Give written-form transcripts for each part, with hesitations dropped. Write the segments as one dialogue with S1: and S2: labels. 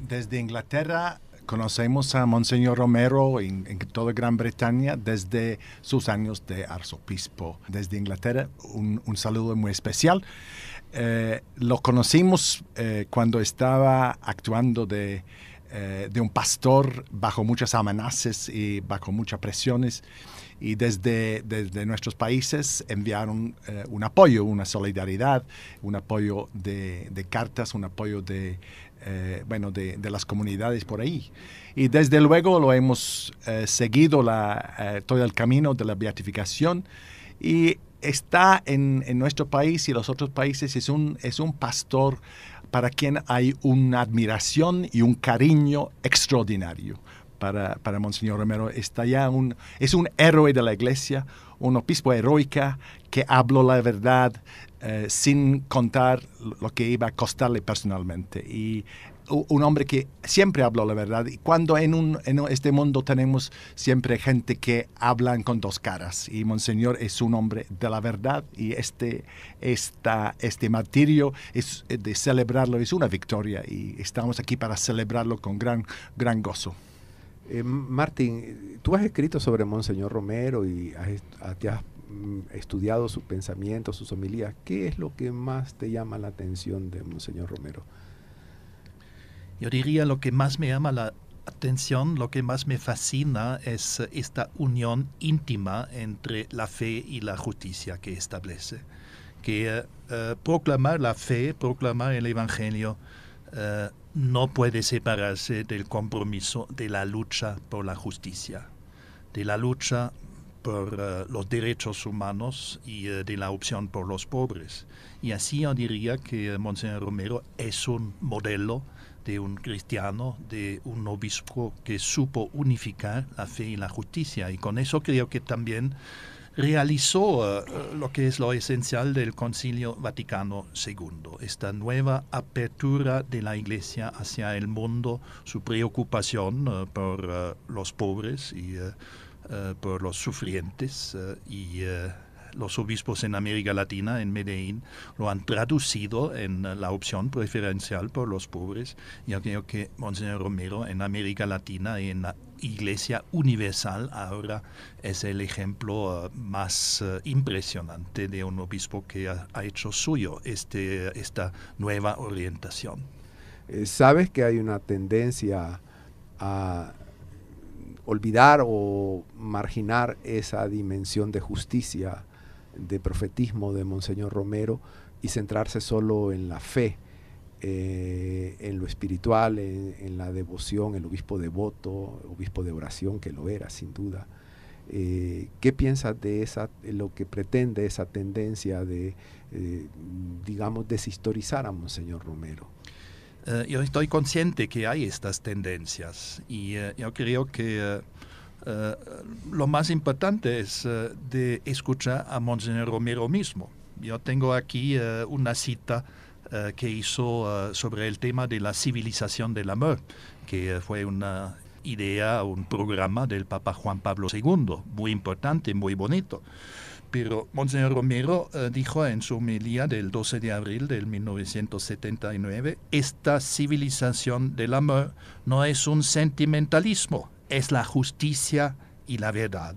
S1: Desde Inglaterra conocemos a Monseñor Romero en toda Gran Bretaña desde sus años de arzobispo. Desde Inglaterra, un saludo muy especial. Lo conocimos cuando estaba actuando de un pastor bajo muchas amenazas y bajo muchas presiones. Y desde nuestros países enviaron un apoyo, una solidaridad, un apoyo de cartas, un apoyo de las comunidades por ahí. Y desde luego lo hemos seguido todo el camino de la beatificación, y está en nuestro país y los otros países. Es un pastor para quien hay una admiración y un cariño extraordinario. Para Monseñor Romero es un héroe de la Iglesia, un obispo heroica que habló la verdad sin contar lo que iba a costarle personalmente. Y un hombre que siempre habló la verdad. Y cuando en este mundo tenemos siempre gente que hablan con dos caras, y Monseñor es un hombre de la verdad, y este martirio de celebrarlo es una victoria, y estamos aquí para celebrarlo con gran gozo.
S2: Martín, tú has escrito sobre Monseñor Romero y te has estudiado su pensamiento, sus homilías. ¿Qué es lo que más te llama la atención de Monseñor Romero?
S3: Yo diría lo que más me llama la atención, lo que más me fascina es esta unión íntima entre la fe y la justicia que establece. Que proclamar la fe, proclamar el Evangelio, no puede separarse del compromiso de la lucha por la justicia, de la lucha por los derechos humanos y de la opción por los pobres. Y así yo diría que Monseñor Romero es un modelo de un cristiano, de un obispo que supo unificar la fe y la justicia. Y con eso creo que también realizó lo que es lo esencial del Concilio Vaticano II, esta nueva apertura de la Iglesia hacia el mundo, su preocupación por los pobres y por los sufrientes, y los obispos en América Latina, en Medellín, lo han traducido en la opción preferencial por los pobres. Yo creo que Monseñor Romero en América Latina y en la Iglesia universal ahora es el ejemplo más impresionante de un obispo que ha hecho suyo esta nueva orientación.
S2: ¿Sabes que hay una tendencia a olvidar o marginar esa dimensión de justicia, de profetismo de Monseñor Romero, y centrarse solo en la fe, en lo espiritual, en la devoción, el obispo devoto, obispo de oración, que lo era sin duda? ¿Qué piensas de lo que pretende esa tendencia de, digamos, deshistorizar a Monseñor Romero?
S3: Yo estoy consciente que hay estas tendencias, y yo creo que lo más importante es de escuchar a Monseñor Romero mismo. Yo tengo aquí una cita que hizo sobre el tema de la civilización del amor, que fue una idea, un programa del Papa Juan Pablo II, muy importante, muy bonito. Pero Monseñor Romero dijo en su homilía del 12 de abril de 1979, esta civilización del amor no es un sentimentalismo, es la justicia y la verdad.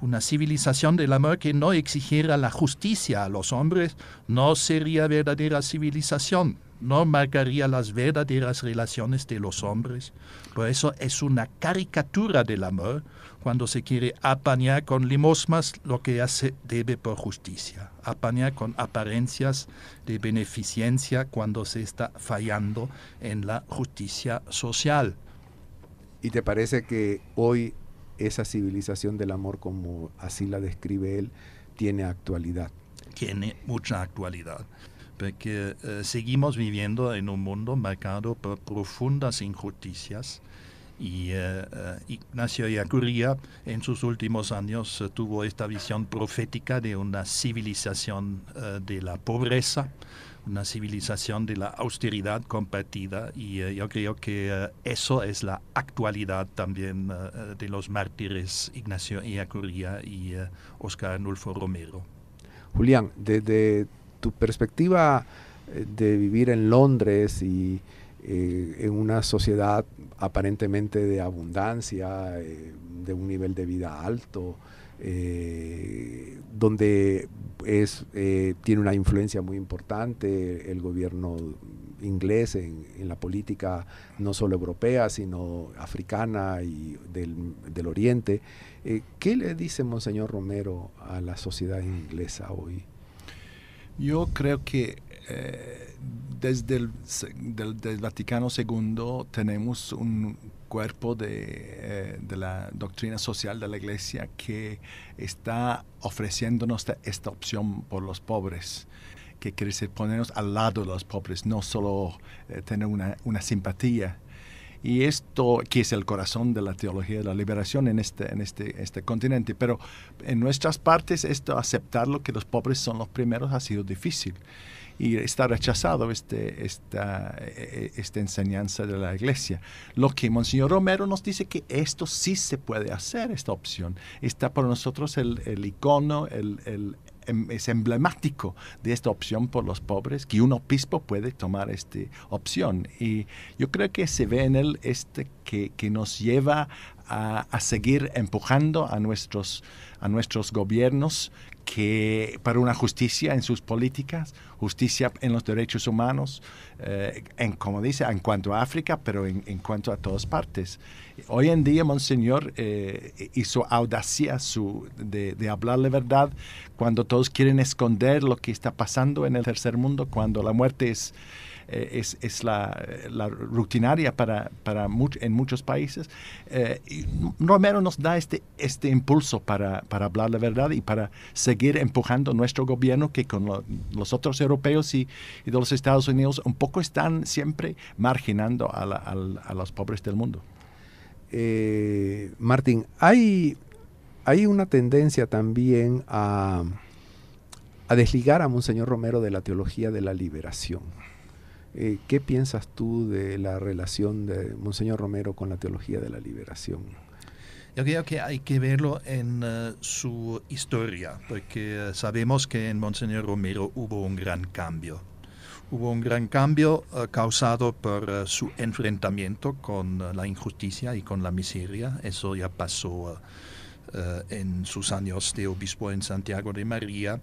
S3: Una civilización del amor que no exigiera la justicia a los hombres no sería verdadera civilización, no marcaría las verdaderas relaciones de los hombres. Por eso es una caricatura del amor cuando se quiere apañar con limosnas lo que ya se debe por justicia, apañar con apariencias de beneficencia cuando se está fallando en la justicia social.
S2: ¿Y te parece que hoy esa civilización del amor, como así la describe él, tiene actualidad?
S3: Tiene mucha actualidad, porque seguimos viviendo en un mundo marcado por profundas injusticias, y Ignacio Ellacuría en sus últimos años tuvo esta visión profética de una civilización de la pobreza, una civilización de la austeridad compartida, y yo creo que eso es la actualidad también de los mártires Ignacio Ellacuría y Óscar Arnulfo Romero.
S2: Julián, desde tu perspectiva de vivir en Londres y en una sociedad aparentemente de abundancia, de un nivel de vida alto, donde tiene una influencia muy importante el gobierno inglés en la política no solo europea, sino africana y del Oriente. ¿Qué le dice Monseñor Romero a la sociedad inglesa hoy?
S1: Yo creo que desde el Vaticano II tenemos un cuerpo de la doctrina social de la Iglesia que está ofreciéndonos esta opción por los pobres, que quiere decir ponernos al lado de los pobres, no solo tener una simpatía. Y esto, que es el corazón de la teología de la liberación en este continente. Pero en nuestras partes, aceptar lo que los pobres son los primeros ha sido difícil. Y está rechazado esta enseñanza de la Iglesia. Lo que Monseñor Romero nos dice que esto sí se puede hacer, esta opción. Está para nosotros el icono, es emblemático de esta opción por los pobres, que un obispo puede tomar esta opción. Y yo creo que se ve en él que nos lleva a seguir empujando a nuestros gobiernos para una justicia en sus políticas, justicia en los derechos humanos, como dice, en cuanto a África, pero en cuanto a todas partes. Hoy en día, Monseñor hizo audacia de hablar la verdad cuando todos quieren esconder lo que está pasando en el tercer mundo, cuando la muerte es la rutinaria en muchos países. Y Romero nos da este impulso para hablar la verdad y para seguir empujando nuestro gobierno, que con los otros europeos y de los Estados Unidos un poco están siempre marginando a los pobres del mundo.
S2: Martín, hay una tendencia también a desligar a Monseñor Romero de la teología de la liberación. ¿Qué piensas tú de la relación de Monseñor Romero con la teología de la liberación?
S3: Yo creo que hay que verlo en su historia, porque sabemos que en Monseñor Romero hubo un gran cambio. Hubo un gran cambio causado por su enfrentamiento con la injusticia y con la miseria. Eso ya pasó en sus años de obispo en Santiago de María.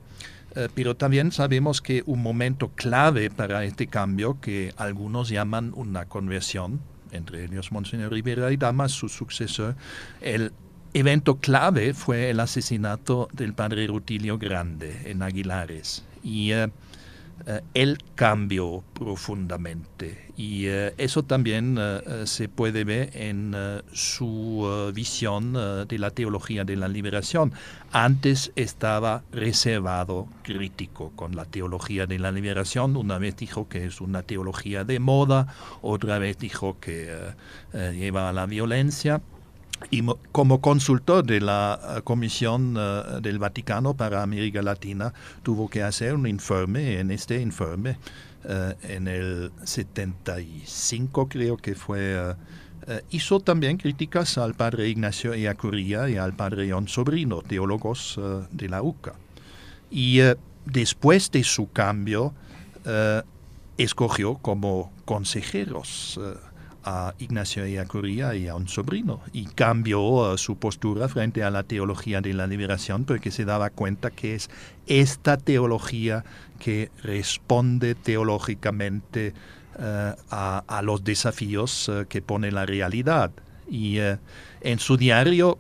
S3: Pero también sabemos que un momento clave para este cambio, que algunos llaman una conversión, entre ellos Monseñor Rivera y Damas, su sucesor, el evento clave fue el asesinato del padre Rutilio Grande en Aguilares. Y él cambió profundamente. Y eso también se puede ver en su visión de la teología de la liberación. Antes estaba reservado, crítico con la teología de la liberación. Una vez dijo que es una teología de moda, otra vez dijo que lleva a la violencia. Y como consultor de la Comisión del Vaticano para América Latina, tuvo que hacer un informe. En este informe, en el 75 creo que fue, hizo también críticas al padre Ignacio Ellacuría y al padre John Sobrino, teólogos de la UCA. Y después de su cambio, escogió como consejeros a Ignacio Ellacuría y a un sobrino, y cambió su postura frente a la teología de la liberación, porque se daba cuenta que es esta teología que responde teológicamente a los desafíos que pone la realidad. Y en su diario,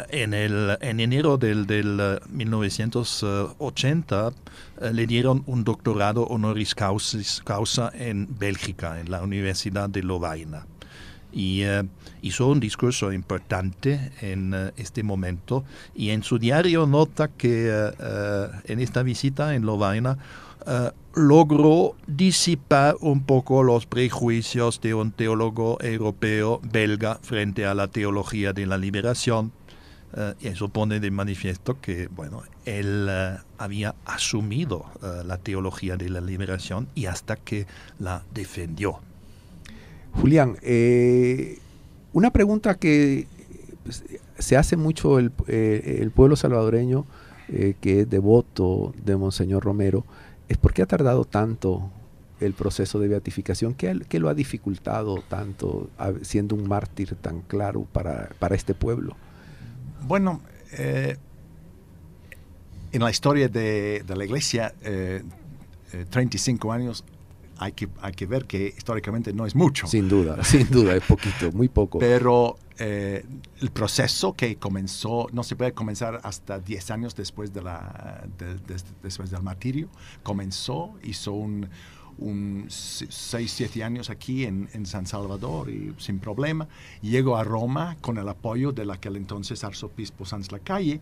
S3: en enero del 1980 le dieron un doctorado honoris causa en Bélgica, en la Universidad de Lovaina. Y hizo un discurso importante en este momento, y en su diario nota que en esta visita en Lovaina logró disipar un poco los prejuicios de un teólogo europeo belga frente a la teología de la liberación. Y eso pone de manifiesto que, bueno, él había asumido la teología de la liberación y hasta que la defendió.
S2: Julián, una pregunta que se hace mucho el pueblo salvadoreño, que es devoto de Monseñor Romero, es por qué ha tardado tanto el proceso de beatificación? ¿Qué lo ha dificultado tanto, siendo un mártir tan claro para este pueblo?
S1: Bueno, en la historia de la Iglesia, 35 años, hay que ver que históricamente no es mucho.
S2: Sin duda, es poquito, muy poco.
S1: Pero el proceso que comenzó, no se puede comenzar hasta 10 años después, después del martirio. Comenzó, hizo un 6-7 años aquí en San Salvador y sin problema. Llegó a Roma con el apoyo del aquel entonces arzobispo Sanz Lacalle,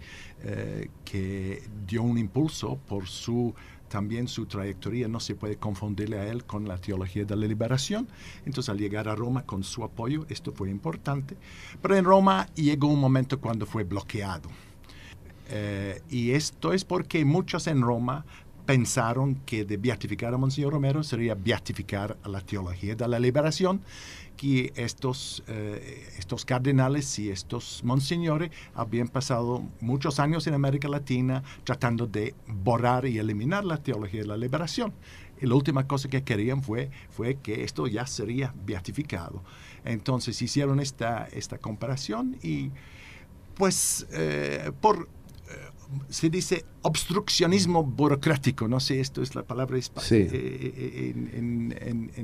S1: que dio un impulso por también su trayectoria. No se puede confundirle a él con la teología de la liberación. Entonces, al llegar a Roma con su apoyo, esto fue importante. Pero en Roma llegó un momento cuando fue bloqueado. Y esto es porque muchos en Roma pensaron que de beatificar a Monseñor Romero sería beatificar a la teología de la liberación, que estos cardenales y estos monseñores habían pasado muchos años en América Latina tratando de borrar y eliminar la teología de la liberación. Y la última cosa que querían fue que esto ya sería beatificado. Entonces hicieron esta comparación y pues se dice obstruccionismo burocrático, no sé, esto es la palabra en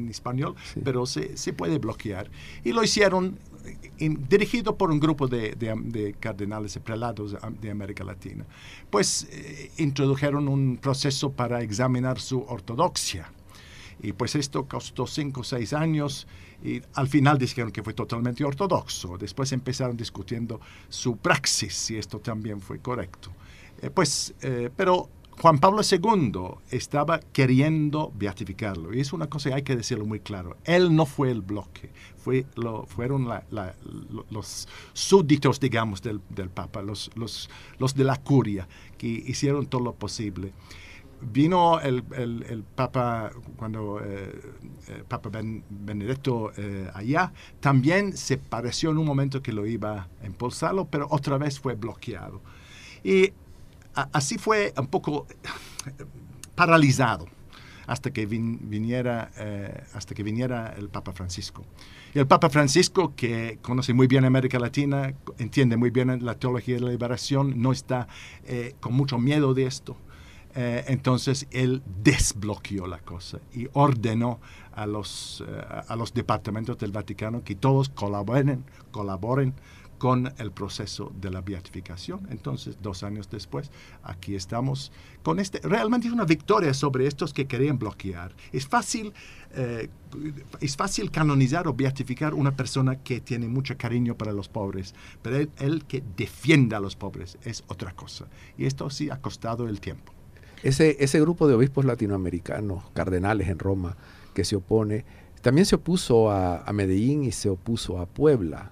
S1: español, sí. Pero se puede bloquear. Y lo hicieron dirigido por un grupo de cardenales y prelados de América Latina. Pues introdujeron un proceso para examinar su ortodoxia. Y pues esto costó 5 o 6 años y al final dijeron que fue totalmente ortodoxo. Después empezaron discutiendo su praxis, si esto también fue correcto. Pero Juan Pablo II estaba queriendo beatificarlo. Y es una cosa que hay que decirlo muy claro. Él no fue el bloque. Fueron los súbditos, digamos, del Papa, los de la curia, que hicieron todo lo posible. Vino el Papa, cuando Papa Benedetto allá, también se pareció en un momento que lo iba a impulsarlo, pero otra vez fue bloqueado. Y así fue un poco paralizado hasta que viniera el Papa Francisco. Y el Papa Francisco, que conoce muy bien América Latina, entiende muy bien la teología de la liberación, no está con mucho miedo de esto. Entonces él desbloqueó la cosa y ordenó a los departamentos del Vaticano que todos colaboren con el proceso de la beatificación. Entonces, 2 años después, aquí estamos con realmente es una victoria sobre estos que querían bloquear. Es fácil canonizar o beatificar una persona que tiene mucho cariño para los pobres, pero el que defienda a los pobres es otra cosa. Y esto sí ha costado el tiempo.
S2: Ese grupo de obispos latinoamericanos, cardenales en Roma, que se opone, también se opuso a Medellín y se opuso a Puebla,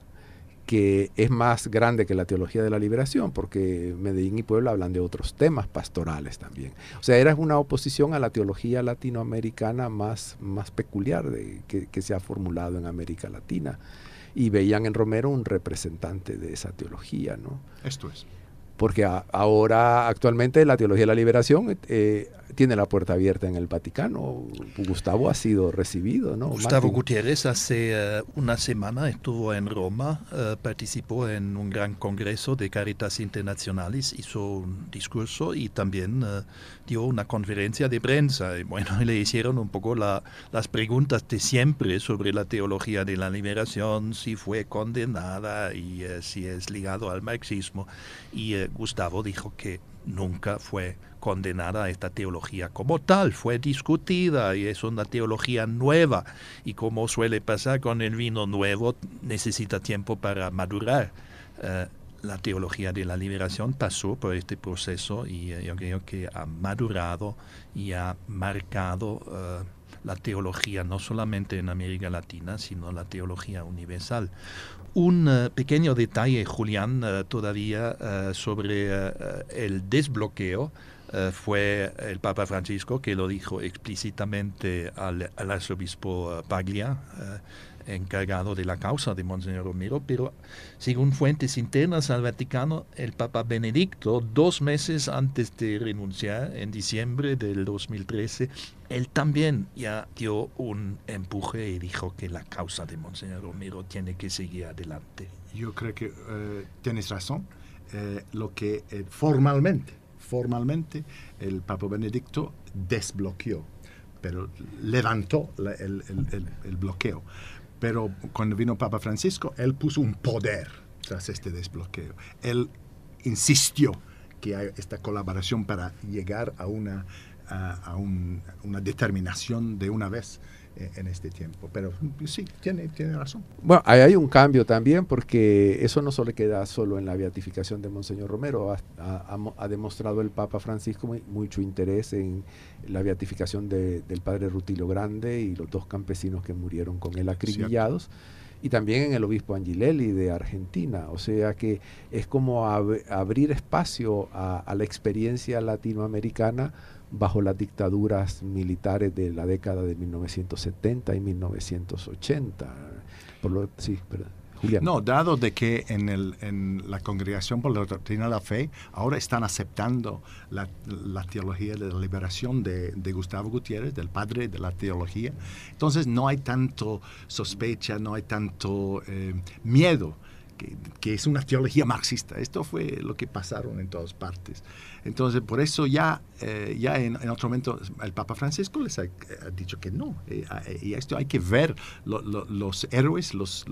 S2: que es más grande que la teología de la liberación, porque Medellín y Puebla hablan de otros temas pastorales también. O sea, era una oposición a la teología latinoamericana más peculiar que se ha formulado en América Latina. Y veían en Romero un representante de esa teología, ¿no?
S1: Esto es.
S2: Porque actualmente la teología de la liberación tiene la puerta abierta en el Vaticano. Gustavo ha sido recibido, ¿no?
S3: Gustavo
S2: Martín
S3: Gutiérrez hace una semana estuvo en Roma, participó en un gran congreso de Caritas Internacionales, hizo un discurso y también dio una conferencia de prensa. Y bueno, le hicieron un poco las preguntas de siempre sobre la teología de la liberación, si fue condenada y si es ligado al marxismo. Y Gustavo dijo que nunca fue condenada esta teología como tal, fue discutida y es una teología nueva y como suele pasar con el vino nuevo, necesita tiempo para madurar. La teología de la liberación pasó por este proceso y yo creo que ha madurado y ha marcado la teología no solamente en América Latina, sino la teología universal. Un pequeño detalle, Julián, todavía sobre el desbloqueo. Fue el Papa Francisco que lo dijo explícitamente al arzobispo Paglia, encargado de la causa de Monseñor Romero, pero según fuentes internas al Vaticano, el Papa Benedicto, 2 meses antes de renunciar, en diciembre del 2013, él también ya dio un empuje y dijo que la causa de Monseñor Romero tiene que seguir adelante.
S1: Yo creo que tienes razón. Lo que formalmente el Papa Benedicto desbloqueó, pero levantó el bloqueo. Pero cuando vino Papa Francisco, él puso un poder tras este desbloqueo. Él insistió que hay esta colaboración para llegar a una determinación de una vez en este tiempo. Pero sí, tiene razón.
S2: Bueno, ahí hay un cambio también, porque eso no solo queda solo en la beatificación de Monseñor Romero. Ha demostrado el Papa Francisco mucho interés en la beatificación del padre Rutilio Grande y los 2 campesinos que murieron con él acribillados. Cierto. Y también en el obispo Angilelli de Argentina. O sea que es como abrir espacio a la experiencia latinoamericana bajo las dictaduras militares de la década de 1970 y 1980. Sí, Julián.
S1: No, dado de que en la Congregación por la Doctrina de la Fe ahora están aceptando la teología de la liberación de Gustavo Gutiérrez, del padre de la teología, entonces no hay tanto sospecha, no hay tanto miedo, que es una teología marxista. Esto fue lo que pasaron en todas partes. Entonces, por eso ya en otro momento el Papa Francisco les ha dicho que no. Y esto hay que ver los héroes, los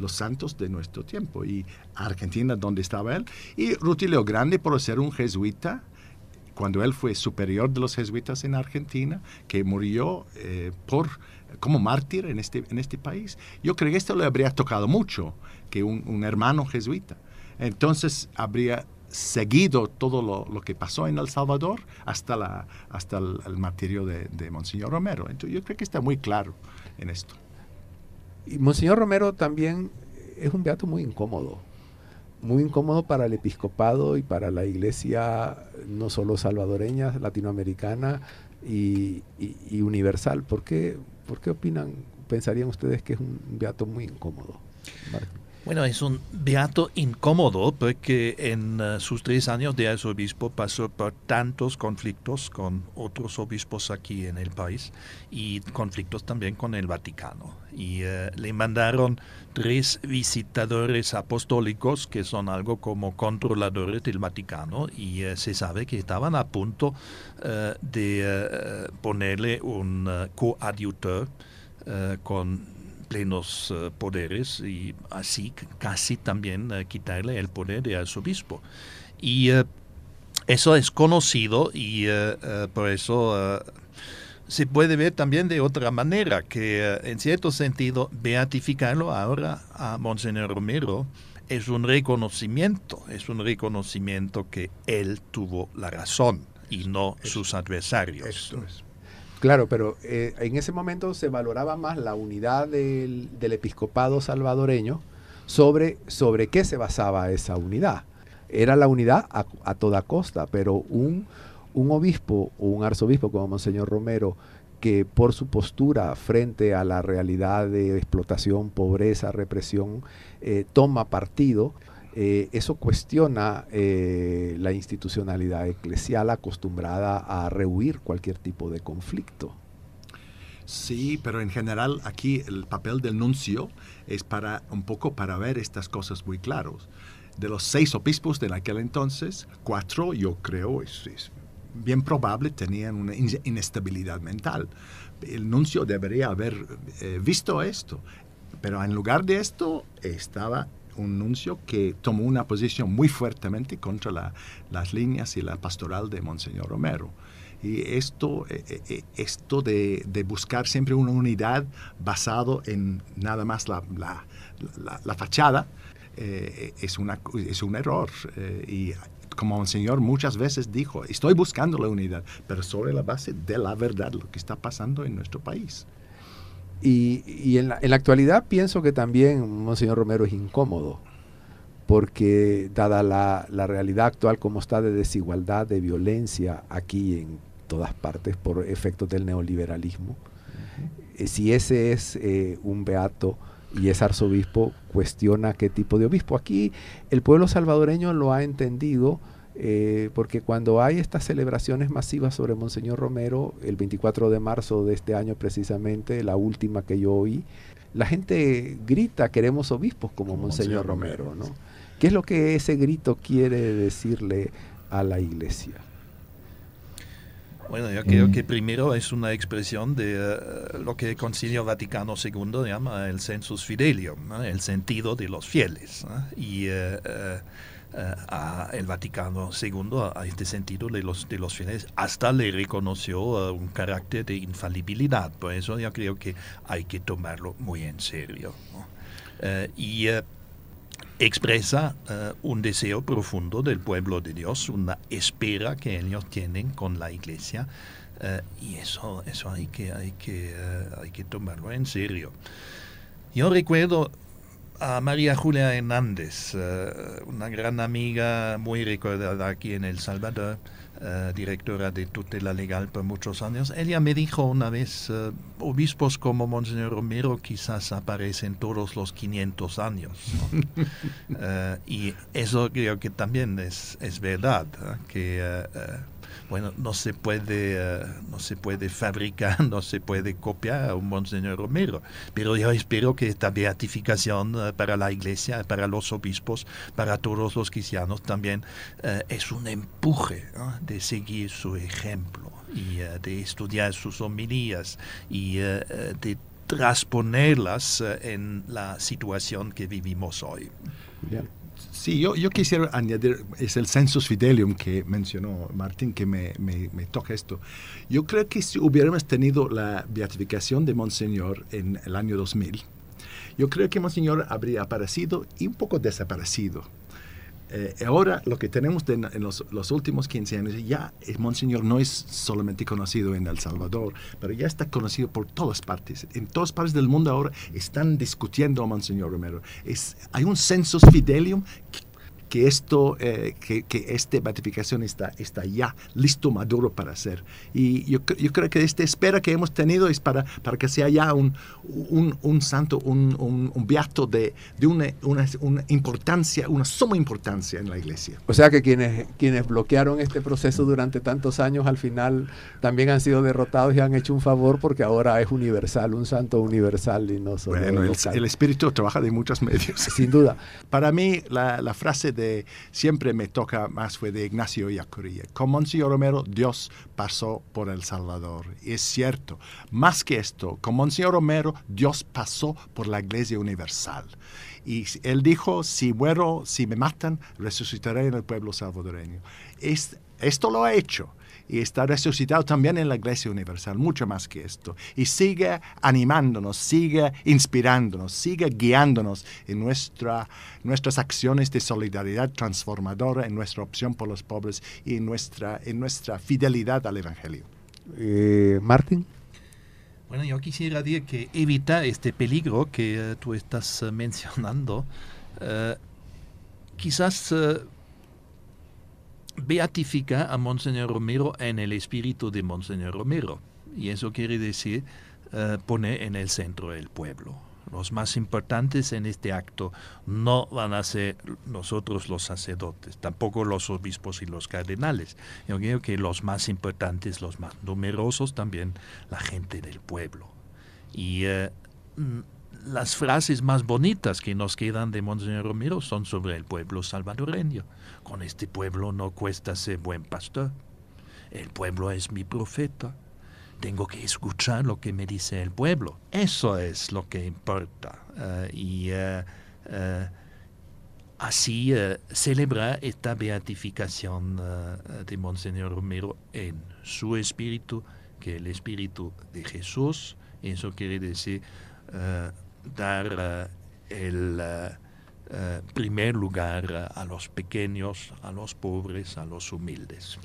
S1: santos de nuestro tiempo. Y Argentina, donde estaba él. Y Rutilio Grande, por ser un jesuita, cuando él fue superior de los jesuitas en Argentina, que murió como mártir en este país. Yo creo que esto le habría tocado mucho, que un hermano jesuita. Entonces habría seguido todo lo que pasó en El Salvador hasta el martirio de Monseñor Romero. Entonces yo creo que está muy claro en esto.
S2: Y Monseñor Romero también es un beato muy incómodo para el episcopado y para la iglesia, no solo salvadoreña, latinoamericana y universal. ¿Por qué pensarían ustedes que es un beato muy incómodo? Martín.
S3: Bueno, es un beato incómodo porque en sus 3 años de arzobispo pasó por tantos conflictos con otros obispos aquí en el país y conflictos también con el Vaticano. Y le mandaron 3 visitadores apostólicos que son algo como controladores del Vaticano y se sabe que estaban a punto de ponerle un coadjutor con plenos poderes y así casi también quitarle el poder de arzobispo. Y eso es conocido y por eso se puede ver también de otra manera, que en cierto sentido beatificarlo ahora a Monseñor Romero es un reconocimiento que él tuvo la razón y no sus adversarios.
S1: Esto es.
S2: Claro, pero en ese momento se valoraba más la unidad del episcopado salvadoreño. ¿Sobre qué se basaba esa unidad? Era la unidad a toda costa, pero un obispo o un arzobispo como Monseñor Romero, que por su postura frente a la realidad de explotación, pobreza, represión, toma partido, eso cuestiona la institucionalidad eclesial acostumbrada a rehuir cualquier tipo de conflicto.
S1: Sí, pero en general aquí el papel del nuncio es un poco para ver estas cosas muy claros. De los 6 obispos de aquel entonces, 4 yo creo es bien probable tenían una inestabilidad mental. El nuncio debería haber visto esto, pero en lugar de esto estaba un nuncio que tomó una posición muy fuertemente contra las líneas y la pastoral de Monseñor Romero. Y esto de buscar siempre una unidad basado en nada más la fachada es un error. Y como Monseñor muchas veces dijo, estoy buscando la unidad, pero sobre la base de la verdad, lo que está pasando en nuestro país.
S2: Y en la actualidad pienso que también Monseñor Romero es incómodo, porque dada la realidad actual como está de desigualdad, de violencia aquí en todas partes por efectos del neoliberalismo, si ese es un beato y es arzobispo, cuestiona qué tipo de obispo. Aquí el pueblo salvadoreño lo ha entendido, porque cuando hay estas celebraciones masivas sobre Monseñor Romero, el 24 de marzo de este año precisamente, la última que yo oí, la gente grita: queremos obispos como Monseñor Romero, ¿no? ¿Qué es lo que ese grito quiere decirle a la Iglesia?
S3: Bueno, yo creo que primero es una expresión de lo que el Concilio Vaticano II llama el sensus fidelium, ¿no? El sentido de los fieles, ¿no? Y el Vaticano II, a este sentido de los fieles, hasta le reconoció un carácter de infalibilidad. Por eso yo creo que hay que tomarlo muy en serio, ¿no? Expresa un deseo profundo del pueblo de Dios, una espera que ellos tienen con la Iglesia, y eso hay que tomarlo en serio. Yo recuerdo a María Julia Hernández, una gran amiga muy recordada aquí en El Salvador, directora de tutela legal por muchos años. Ella me dijo una vez: obispos como Monseñor Romero quizás aparecen todos los 500 años, ¿no? Y eso creo que también es verdad, ¿eh? Que bueno, no se puede fabricar, no se puede copiar a un Monseñor Romero, pero yo espero que esta beatificación para la Iglesia, para los obispos, para todos los cristianos también es un empuje, ¿no? De seguir su ejemplo y de estudiar sus homilías y de transponerlas en la situación que vivimos hoy.
S2: Bien.
S1: Sí, yo quisiera añadir, es el sensus fidelium que mencionó Martín, que me toca esto. Yo creo que si hubiéramos tenido la beatificación de Monseñor en el año 2000, yo creo que Monseñor habría aparecido y un poco desaparecido. Ahora lo que tenemos en los últimos 15 años, ya Monseñor no es solamente conocido en El Salvador, pero ya está conocido por todas partes. En todas partes del mundo ahora están discutiendo a Monseñor Romero. Hay un sensus fidelium que esta beatificación está ya listo, maduro para hacer. Y yo creo que esta espera que hemos tenido es para que sea ya un santo, un beato de una importancia, una suma importancia en la Iglesia.
S2: O sea que quienes bloquearon este proceso durante tantos años, al final también han sido derrotados y han hecho un favor, porque ahora es universal, un santo universal y no solo
S1: bueno, el Espíritu trabaja de muchos medios.
S2: Sin duda.
S1: Para mí, la frase de siempre me toca más fue de Ignacio Ellacuría: con Monseñor Romero Dios pasó por El Salvador. Y es cierto, más que esto, con Monseñor Romero Dios pasó por la Iglesia Universal. Y él dijo: si muero, si me matan, resucitaré en el pueblo salvadoreño. Esto lo ha hecho. Y está resucitado también en la Iglesia Universal, mucho más que esto. Y sigue animándonos, sigue inspirándonos, sigue guiándonos en nuestras acciones de solidaridad transformadora, en nuestra opción por los pobres y en nuestra fidelidad al Evangelio.
S2: Martín.
S3: Bueno, yo quisiera decir que evita este peligro que tú estás mencionando. Quizás beatifica a Monseñor Romero en el espíritu de Monseñor Romero, y eso quiere decir poner en el centro el pueblo. Los más importantes en este acto no van a ser nosotros los sacerdotes, tampoco los obispos y los cardenales. Yo creo que los más importantes, los más numerosos también, la gente del pueblo. Y las frases más bonitas que nos quedan de Monseñor Romero son sobre el pueblo salvadoreño. Con este pueblo no cuesta ser buen pastor. El pueblo es mi profeta. Tengo que escuchar lo que me dice el pueblo. Eso es lo que importa. Así celebrar esta beatificación de Monseñor Romero en su espíritu, que es el espíritu de Jesús. Eso quiere decir dar el primer lugar a los pequeños, a los pobres, a los humildes.